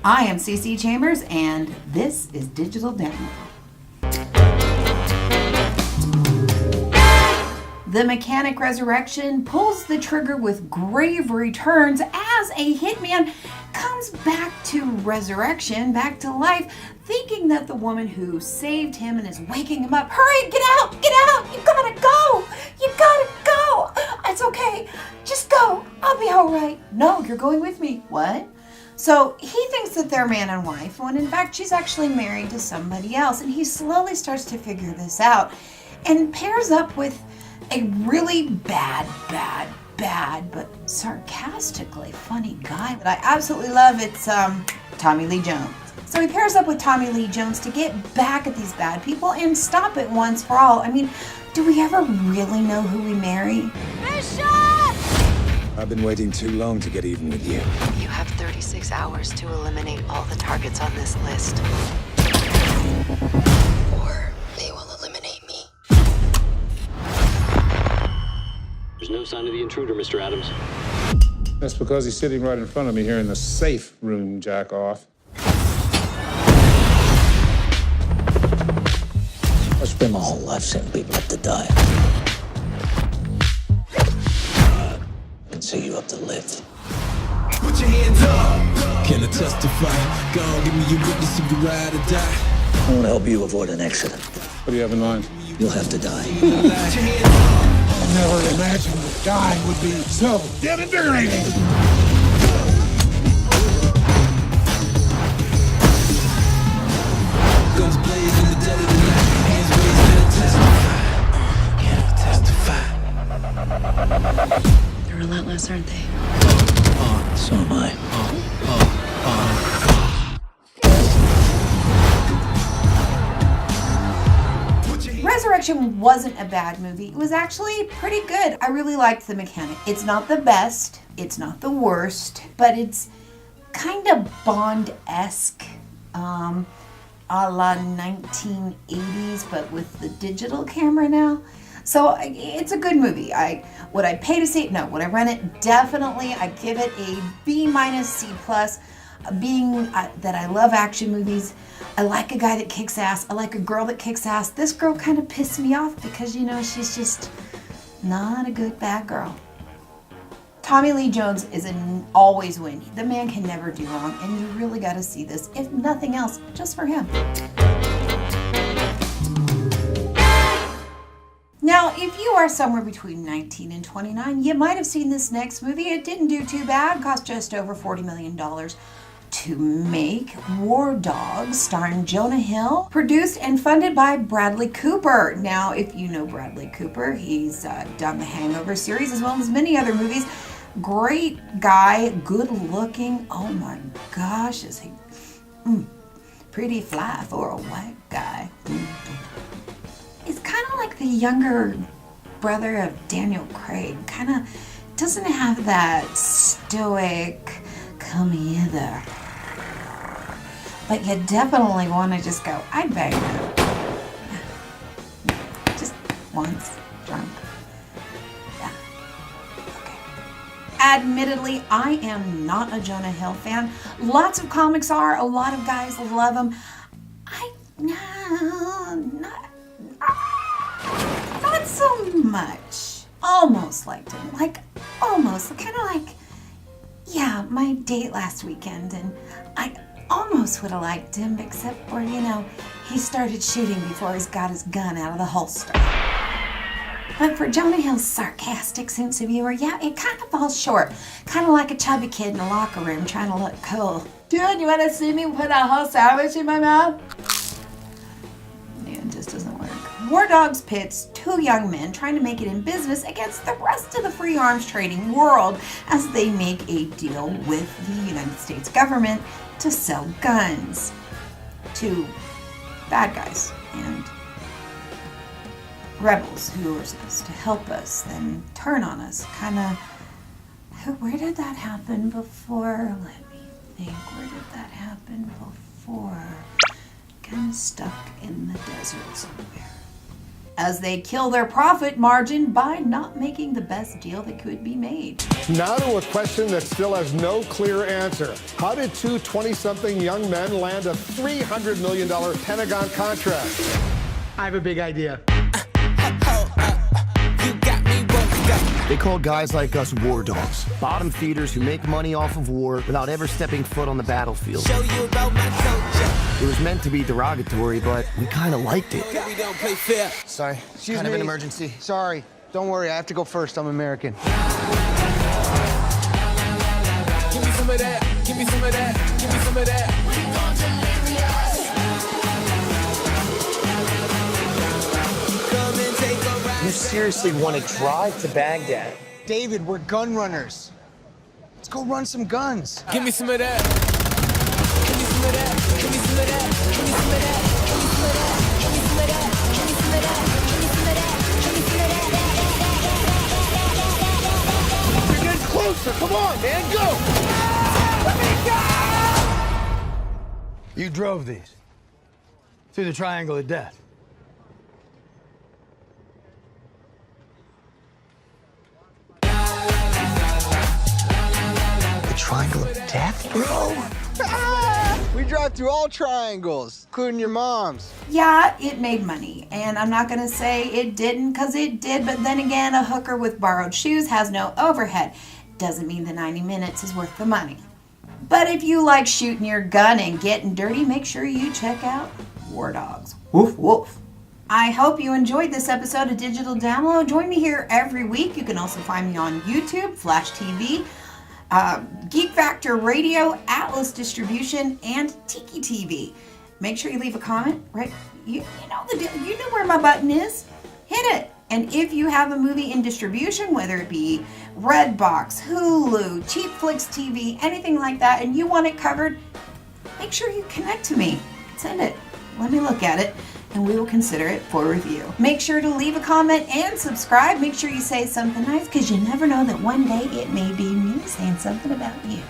I am CC Chambers, and this is Digital Download. The Mechanic Resurrection pulls the trigger with grave returns as a hitman comes back to resurrection, back to life, thinking that the woman who saved him and is waking him up, hurry, get out, you gotta go, it's okay, just go, I'll be all right. No, you're going with me. What? So he thinks that they're man and wife, when in fact she's actually married to somebody else, and he slowly starts to figure this out and pairs up with a really bad, but sarcastically funny guy that I absolutely love. It's Tommy Lee Jones. So he pairs up with Tommy Lee Jones to get back at these bad people and stop it once for all. I mean, do we ever really know who we marry? Bishop! I've been waiting too long to get even with you. You have 36 hours to eliminate all the targets on this list. Or they will eliminate me. There's no sign of the intruder, Mr. Adams. That's because he's sitting right in front of me here in the safe room, jack off. I spent my whole life setting people up to die. I can set you up to live. Put your hands up. Can I testify? Go on, give me your witness if you ride or die. I want to help you avoid an accident. What do you have in mind? You'll have to die. I never imagined that dying would be so damn invigorating. Guns blazing in the dead of the night. Hands raised, can I testify? They're relentless, aren't they? So am I. Resurrection wasn't a bad movie. It was actually pretty good. I really liked The Mechanic. It's not the best, it's not the worst, but it's kind of Bond-esque, a la 1980s, but with the digital camera now. So it's a good movie. Would I pay to see it? No. Would I rent it? Definitely. I give it a B- C+. Being that I love action movies, I like a guy that kicks ass, I like a girl that kicks ass. This girl kind of pissed me off because, you know, she's just not a good bad girl. Tommy Lee Jones is an always win. The man can never do wrong, and you really got to see this, if nothing else, just for him. Now, if you are somewhere between 19 and 29, you might have seen this next movie. It didn't do too bad, cost just over $40 million to make. War Dogs, starring Jonah Hill, produced and funded by Bradley Cooper. Now, if you know Bradley Cooper, he's done the Hangover series as well as many other movies. Great guy, good looking. Oh my gosh, is he pretty fly for a white guy. He's kind of like the younger brother of Daniel Craig. Kind of doesn't have that stoic, come hither. But you definitely want to just go, I'd bang him. Yeah. Just once, drunk. Yeah. Okay. Admittedly, I am not a Jonah Hill fan. Lots of comics are. A lot of guys love him. Not so much. Almost liked him. Like, almost. Kind of like, yeah, my date last weekend, and I almost would have liked him, except for, you know, he started shooting before he got his gun out of the holster. But for Jonah Hill's sarcastic sense of humor, yeah, it kind of falls short. Kind of like a chubby kid in a locker room trying to look cool. Dude, you want to see me put a whole sandwich in my mouth? Yeah, it just doesn't work. War Dogs pits two young men trying to make it in business against the rest of the free arms trading world as they make a deal with the United States government to sell guns to bad guys and rebels who are supposed to help us, then turn on us. Kind of, where did that happen before? Let me think, where did that happen before? Kind of stuck in the desert somewhere. as they kill their profit margin by not making the best deal that could be made. Now to a question that still has no clear answer. How did two 20-something young men land a $300 million Pentagon contract? I have a big idea. They call guys like us war dogs, bottom feeders who make money off of war without ever stepping foot on the battlefield. Show you about my culture. It was meant to be derogatory, but we kind of liked it. We don't play fair. Sorry, kind of an emergency. Sorry, don't worry, I have to go first. I'm American. Give me some of that. Give me some of that. Give me some of that. You seriously want to drive to Baghdad? David, we're gun runners. Let's go run some guns. Give me some of that. Give me some of that. Give me some of that. Give me some of that. Give me some of that. Give me some of that. Give me some of that. Give me some of that. You're getting closer. Come on, man, go! Let me go! You drove these through the Triangle of Death. Triangle of Death, bro? We drive through all triangles, including your mom's. Yeah, it made money, and I'm not gonna say it didn't, because it did, but then again, a hooker with borrowed shoes has no overhead. Doesn't mean the 90 minutes is worth the money. But if you like shooting your gun and getting dirty, make sure you check out War Dogs. Woof, woof. I hope you enjoyed this episode of Digital Download. Join me here every week. You can also find me on YouTube, Flash TV, Geek Factor Radio, Atlas Distribution, and Tiki TV. Make sure you leave a comment, right? You know the deal. You know where my button is. Hit it. And if you have a movie in distribution, whether it be Redbox, Hulu, Cheap Flicks TV, anything like that, and you want it covered, make sure you connect to me. Send it. Let me look at it, and we will consider it for review. Make sure to leave a comment and subscribe. Make sure you say something nice, because you never know that one day it may be me saying something about you.